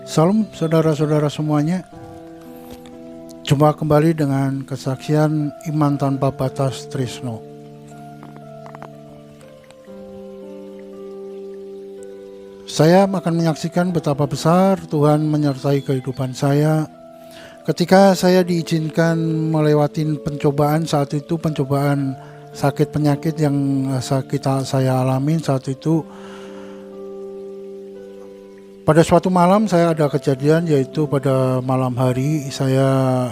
Salam saudara-saudara semuanya. Jumpa kembali dengan kesaksian Iman Tanpa Batas Trisno. Saya akan menyaksikan betapa besar Tuhan menyertai kehidupan saya ketika saya diizinkan melewati pencobaan. Saat itu pencobaan sakit penyakit yang saya alami saat itu. Pada suatu malam saya ada kejadian, yaitu pada malam hari saya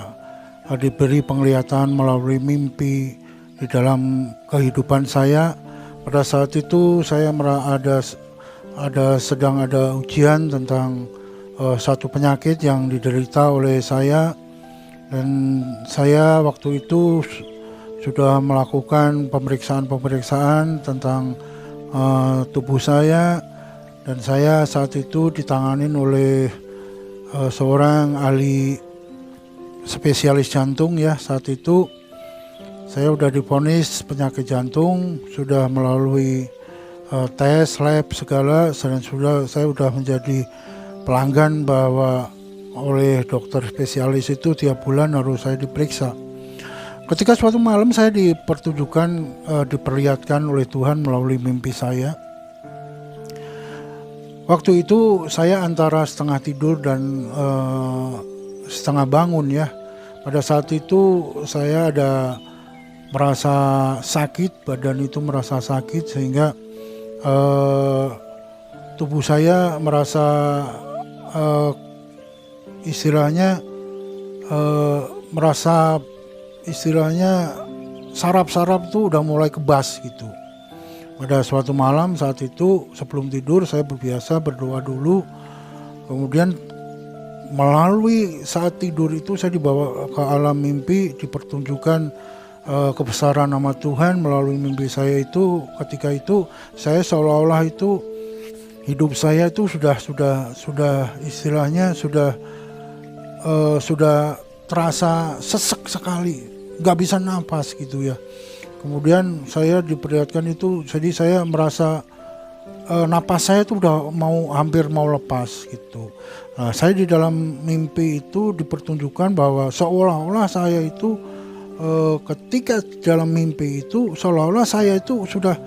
diberi penglihatan melalui mimpi di dalam kehidupan saya. Pada saat itu saya sedang ada ujian tentang satu penyakit yang diderita oleh saya, dan saya waktu itu sudah melakukan pemeriksaan tentang tubuh saya. Dan saya saat itu ditanganin oleh seorang ahli spesialis jantung ya. Saat itu saya sudah divonis penyakit jantung, sudah melalui tes, lab segala, dan saya sudah menjadi pelanggan bahwa oleh dokter spesialis itu tiap bulan harus saya diperiksa. Ketika suatu malam saya diperlihatkan oleh Tuhan melalui mimpi saya. Waktu itu saya antara setengah tidur dan setengah bangun ya. Pada saat itu saya ada merasa sakit, badan itu merasa sakit, sehingga tubuh saya merasa saraf-saraf tuh udah mulai kebas gitu. Pada suatu malam saat itu sebelum tidur saya biasa berdoa dulu, kemudian melalui saat tidur itu saya dibawa ke alam mimpi, dipertunjukkan kebesaran nama Tuhan melalui mimpi saya itu. Ketika itu saya seolah-olah itu hidup saya itu sudah istilahnya sudah terasa sesek sekali, nggak bisa nafas gitu ya. Kemudian saya diperlihatkan itu, jadi saya merasa napas saya itu udah hampir mau lepas gitu. Nah, saya di dalam mimpi itu dipertunjukkan bahwa seolah-olah saya itu ketika dalam mimpi itu seolah-olah saya itu sudah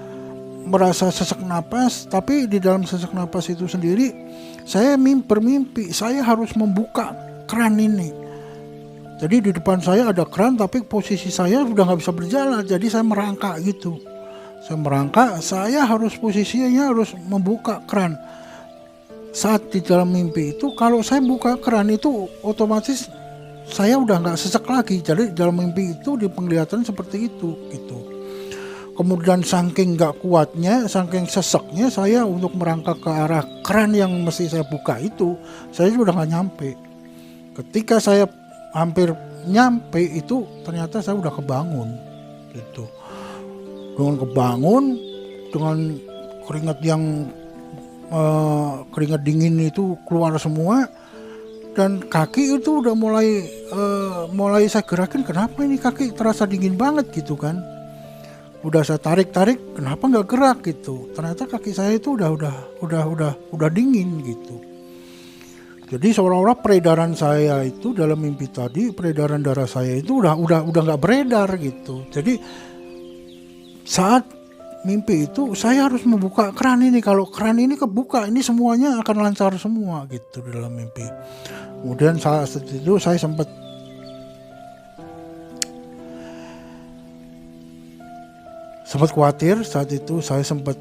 merasa sesak napas, tapi di dalam sesak napas itu sendiri saya bermimpi saya harus membuka keran ini. Jadi di depan saya ada keran, tapi posisi saya sudah nggak bisa berjalan, jadi saya merangkak gitu. Saya harus posisinya harus membuka keran. Saat di dalam mimpi itu, kalau saya buka keran itu otomatis saya udah nggak sesek lagi. Jadi dalam mimpi itu di penglihatan seperti itu gitu. Kemudian saking nggak kuatnya, saking seseknya saya untuk merangkak ke arah keran yang mesti saya buka itu, saya sudah nggak nyampe. Ketika saya hampir nyampe itu ternyata saya udah kebangun gitu. Dengan kebangun dengan keringat dingin itu keluar semua, dan kaki itu udah mulai saya gerakin. Kenapa ini kaki terasa dingin banget gitu kan? Udah saya tarik, kenapa nggak gerak gitu? Ternyata kaki saya itu udah dingin gitu. Jadi seolah-olah peredaran saya itu dalam mimpi tadi, peredaran darah saya itu udah nggak beredar gitu. Jadi saat mimpi itu saya harus membuka keran ini. Kalau keran ini kebuka, ini semuanya akan lancar semua gitu dalam mimpi. Kemudian saat itu saya sempat khawatir. Saat itu saya sempat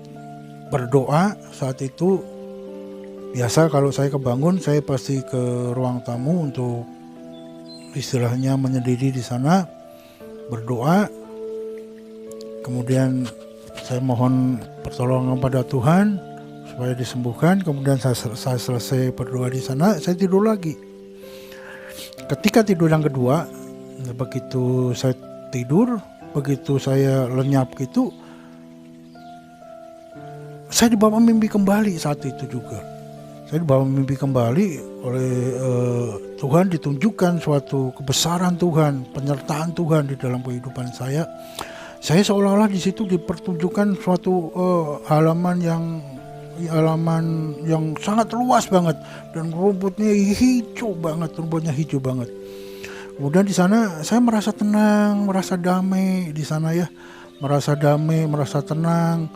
berdoa. Saat itu biasa kalau saya kebangun, saya pasti ke ruang tamu untuk istilahnya menyendiri di sana, berdoa. Kemudian saya mohon pertolongan pada Tuhan supaya disembuhkan. Kemudian saya selesai berdoa di sana, saya tidur lagi. Ketika tidur yang kedua, begitu saya tidur, begitu saya lenyap gitu, saya dibawa mimpi kembali saat itu juga. Saya dibawa mimpi kembali oleh Tuhan, ditunjukkan suatu kebesaran Tuhan, penyertaan Tuhan di dalam kehidupan saya. Saya seolah-olah di situ dipertunjukkan suatu halaman yang halaman yang sangat luas banget dan rumputnya hijau banget. Kemudian di sana saya merasa tenang, merasa damai di sana ya, merasa damai, merasa tenang.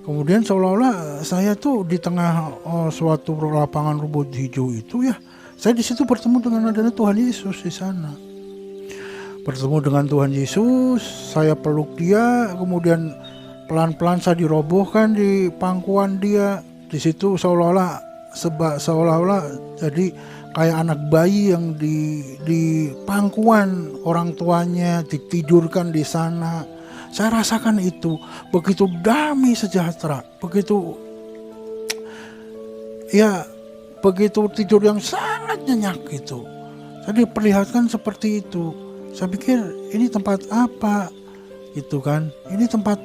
Kemudian seolah-olah saya tuh di tengah suatu lapangan rumput hijau itu ya, saya di situ bertemu dengan adanya Tuhan Yesus di sana. Bertemu dengan Tuhan Yesus, saya peluk dia, kemudian pelan-pelan saya dirobohkan di pangkuan dia. Di situ seolah-olah jadi kayak anak bayi yang di pangkuan orang tuanya, ditidurkan di sana. Saya rasakan itu begitu damai sejahtera, begitu tidur yang sangat nyenyak gitu. Saya diperlihatkan seperti itu. Saya pikir ini tempat apa gitu kan? Ini tempat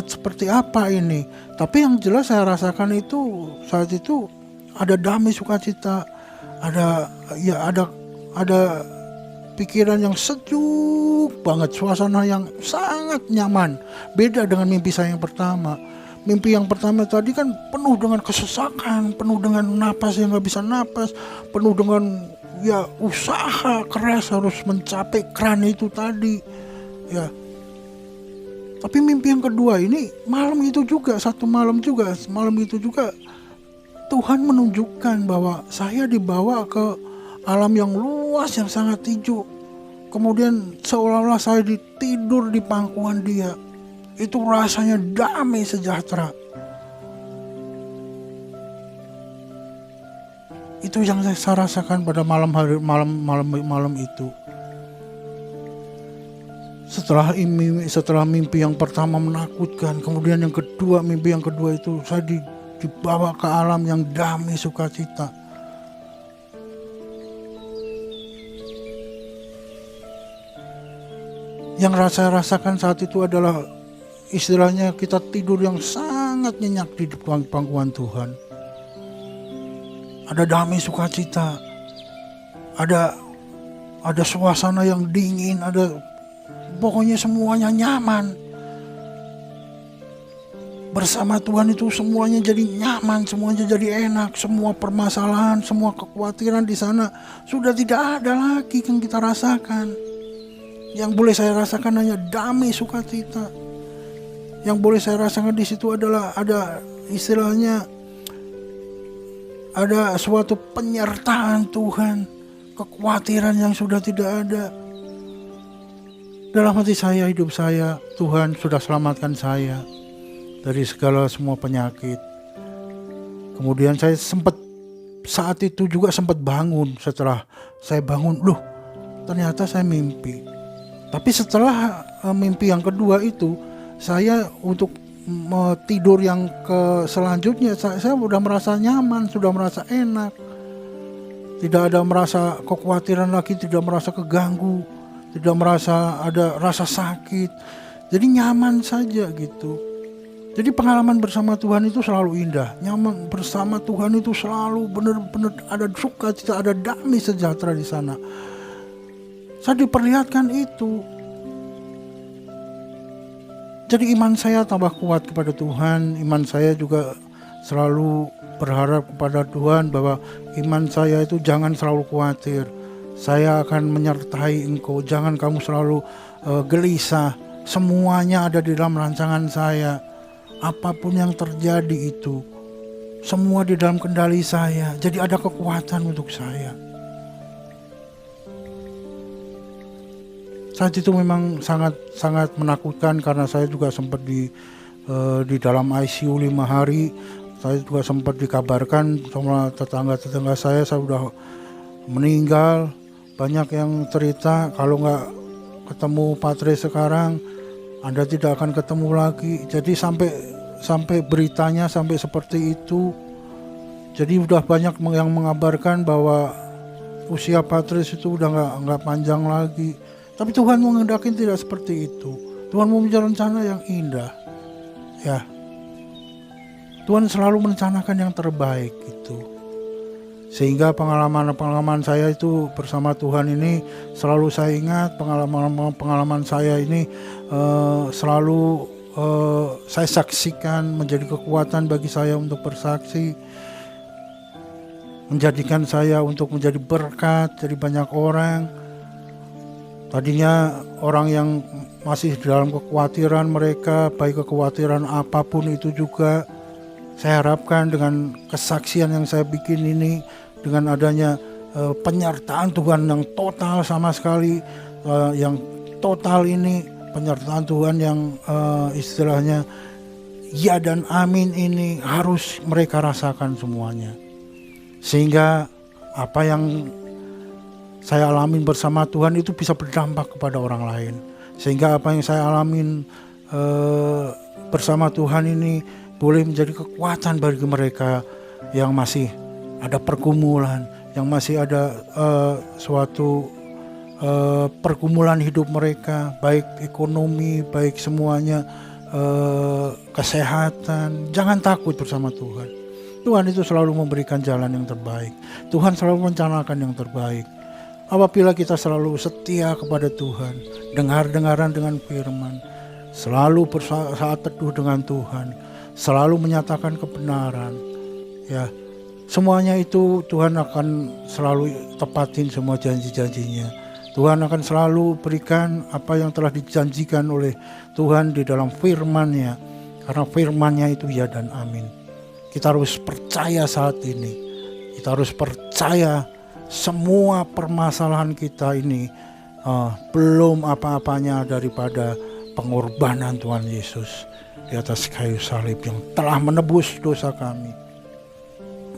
seperti apa ini? Tapi yang jelas saya rasakan itu saat itu ada damai sukacita, ada pikiran yang sejuk banget, suasana yang sangat nyaman. Beda dengan mimpi saya yang pertama. Mimpi yang pertama tadi kan penuh dengan kesesakan, penuh dengan napas yang gak bisa napas, penuh dengan usaha keras harus mencapai kran itu tadi ya. Tapi mimpi yang kedua ini malam itu juga Tuhan menunjukkan bahwa saya dibawa ke alam yang luas yang sangat hijau. Kemudian seolah-olah saya tidur di pangkuan dia. Itu rasanya damai sejahtera. Itu yang saya rasakan pada malam itu. Setelah mimpi yang pertama menakutkan, kemudian mimpi yang kedua itu saya dibawa ke alam yang damai sukacita. Yang saya rasakan saat itu adalah istilahnya kita tidur yang sangat nyenyak di pangkuan Tuhan. Ada damai sukacita, ada suasana yang dingin, pokoknya semuanya nyaman. Bersama Tuhan itu semuanya jadi nyaman, semuanya jadi enak. Semua permasalahan, semua kekhawatiran di sana sudah tidak ada lagi yang kita rasakan. Yang boleh saya rasakan hanya damai sukacita. Yang boleh saya rasakan di situ adalah ada suatu penyertaan Tuhan, kekhawatiran yang sudah tidak ada. Dalam hati saya, hidup saya, Tuhan sudah selamatkan saya dari semua penyakit. Kemudian saya saat itu juga sempat bangun. Setelah saya bangun, ternyata saya mimpi. Tapi setelah mimpi yang kedua itu, saya untuk tidur yang selanjutnya, saya sudah merasa nyaman, sudah merasa enak. Tidak ada merasa kekhawatiran lagi, tidak merasa keganggu, tidak merasa ada rasa sakit. Jadi nyaman saja gitu. Jadi pengalaman bersama Tuhan itu selalu indah. Nyaman bersama Tuhan itu selalu benar-benar ada sukacita, ada damai sejahtera di sana. Saya diperlihatkan itu. Jadi iman saya tambah kuat kepada Tuhan. Iman saya juga selalu berharap kepada Tuhan bahwa iman saya itu jangan selalu khawatir. Saya akan menyertai engkau. Jangan kamu selalu gelisah. Semuanya ada di dalam rancangan saya. Apapun yang terjadi itu, semua di dalam kendali saya. Jadi ada kekuatan untuk saya. Saat itu memang sangat menakutkan karena saya juga sempat di dalam ICU 5 hari. Saya juga sempat dikabarkan sama tetangga-tetangga saya sudah meninggal. Banyak yang cerita kalau nggak ketemu Patre sekarang, Anda tidak akan ketemu lagi. Jadi sampai beritanya sampai seperti itu. Jadi udah banyak yang mengabarkan bahwa usia Patris itu udah nggak panjang lagi. Tapi Tuhan menghendaki tidak seperti itu. Tuhan mempunyai rencana yang indah. Ya. Tuhan selalu merencanakan yang terbaik gitu. Sehingga pengalaman saya itu bersama Tuhan ini selalu saya ingat. Pengalaman saya ini selalu saya saksikan, menjadi kekuatan bagi saya untuk bersaksi, menjadikan saya untuk menjadi berkat dari banyak orang. Tadinya orang yang masih dalam kekhawatiran mereka, baik kekhawatiran apapun itu juga, saya harapkan dengan kesaksian yang saya bikin ini, dengan adanya penyertaan Tuhan yang total sama sekali, yang total ini, penyertaan Tuhan yang istilahnya ya dan amin ini harus mereka rasakan semuanya. Sehingga apa yang saya alamin bersama Tuhan itu bisa berdampak kepada orang lain. Sehingga apa yang saya alamin bersama Tuhan ini boleh menjadi kekuatan bagi mereka yang masih ada pergumulan, yang masih ada suatu pergumulan hidup mereka, baik ekonomi, baik semuanya, kesehatan. Jangan takut bersama Tuhan. Tuhan itu selalu memberikan jalan yang terbaik. Tuhan selalu merencanakan yang terbaik. Apabila kita selalu setia kepada Tuhan, dengar-dengaran dengan firman, selalu saat teduh dengan Tuhan, selalu menyatakan kebenaran, ya, semuanya itu Tuhan akan selalu tepatin semua janji-janjinya. Tuhan akan selalu berikan apa yang telah dijanjikan oleh Tuhan di dalam firman-Nya, karena firman-Nya itu ya dan amin. Kita harus percaya saat ini, kita harus percaya semua permasalahan kita ini belum apa-apanya daripada pengorbanan Tuhan Yesus di atas kayu salib yang telah menebus dosa kami,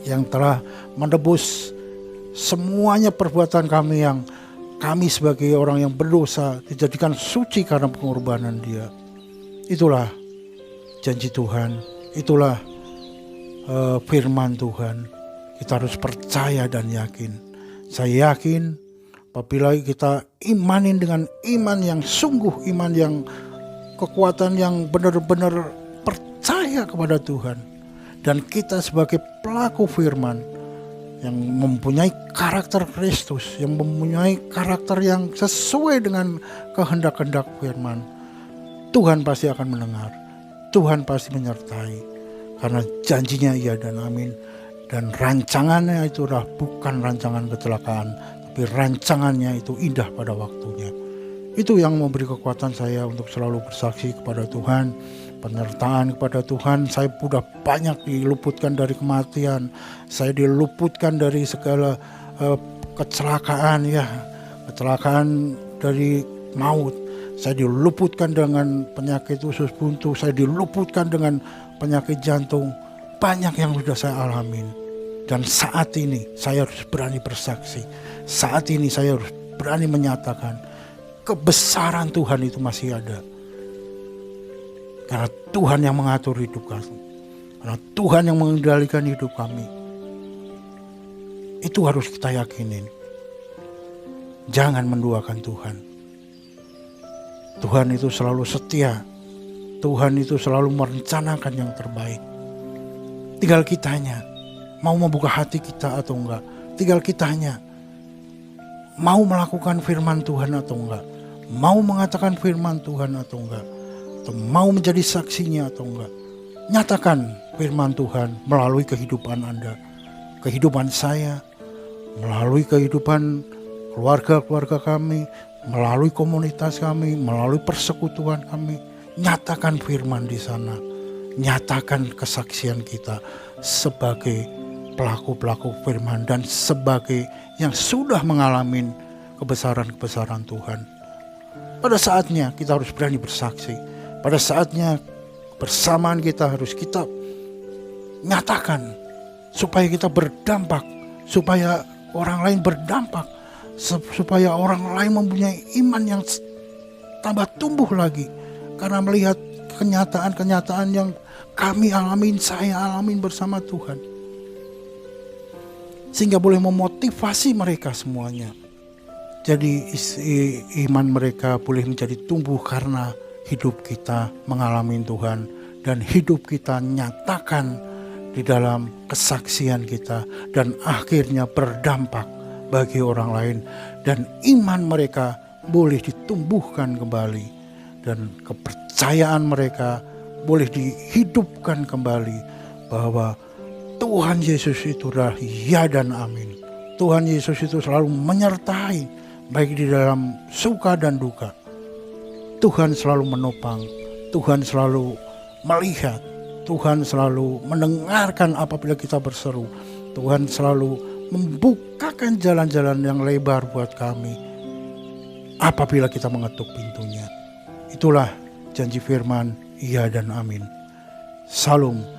yang telah menebus semuanya perbuatan kami yang kami sebagai orang yang berdosa dijadikan suci karena pengorbanan Dia. Itulah janji Tuhan, itulah firman Tuhan. Kita harus percaya dan yakin. Saya yakin apabila kita imanin dengan iman yang sungguh, iman yang kekuatan yang benar-benar percaya kepada Tuhan, dan kita sebagai pelaku firman yang mempunyai karakter Kristus, yang mempunyai karakter yang sesuai dengan kehendak-kehendak firman, Tuhan pasti akan mendengar, Tuhan pasti menyertai, karena janjinya iya dan amin. Dan rancangannya itu adalah bukan rancangan kecelakaan, tapi rancangannya itu indah pada waktunya. Itu yang memberi kekuatan saya untuk selalu bersaksi kepada Tuhan, penyertaan kepada Tuhan. Saya sudah banyak diluputkan dari kematian, saya diluputkan dari segala kecelakaan, ya, kecelakaan dari maut. Saya diluputkan dengan penyakit usus buntu, saya diluputkan dengan penyakit jantung. Banyak yang sudah saya alamin. Dan saat ini saya harus berani bersaksi. Saat ini saya harus berani menyatakan kebesaran Tuhan itu masih ada. Karena Tuhan yang mengatur hidup kami, karena Tuhan yang mengendalikan hidup kami. Itu harus kita yakinin. Jangan menduakan Tuhan. Tuhan itu selalu setia. Tuhan itu selalu merencanakan yang terbaik. Tinggal kitanya mau membuka hati kita atau enggak. Tinggal kitanya mau melakukan firman Tuhan atau enggak. Mau mengatakan firman Tuhan atau enggak. Atau mau menjadi saksinya atau enggak. Nyatakan firman Tuhan melalui kehidupan Anda, kehidupan saya, melalui kehidupan keluarga-keluarga kami, melalui komunitas kami, melalui persekutuan kami. Nyatakan firman di sana. Nyatakan kesaksian kita sebagai pelaku-pelaku firman dan sebagai yang sudah mengalami kebesaran-kebesaran Tuhan. Pada saatnya kita harus berani bersaksi. Pada saatnya bersamaan kita harus kita nyatakan supaya kita berdampak, supaya orang lain berdampak, supaya orang lain mempunyai iman yang tambah tumbuh lagi karena melihat kenyataan-kenyataan yang kami alamin, saya alamin bersama Tuhan. Sehingga boleh memotivasi mereka semuanya. Jadi iman mereka boleh menjadi tumbuh karena hidup kita mengalami Tuhan. Dan hidup kita nyatakan di dalam kesaksian kita. Dan akhirnya berdampak bagi orang lain. Dan iman mereka boleh ditumbuhkan kembali. dan kepercayaan mereka boleh dihidupkan kembali bahwa Tuhan Yesus itu adalah ya dan amin. Tuhan Yesus itu selalu menyertai baik di dalam suka dan duka. Tuhan selalu menopang, Tuhan selalu melihat, Tuhan selalu mendengarkan apabila kita berseru. Tuhan selalu membukakan jalan-jalan yang lebar buat kami apabila kita mengetuk pintunya. Itulah janji firman, iya dan amin. Salam.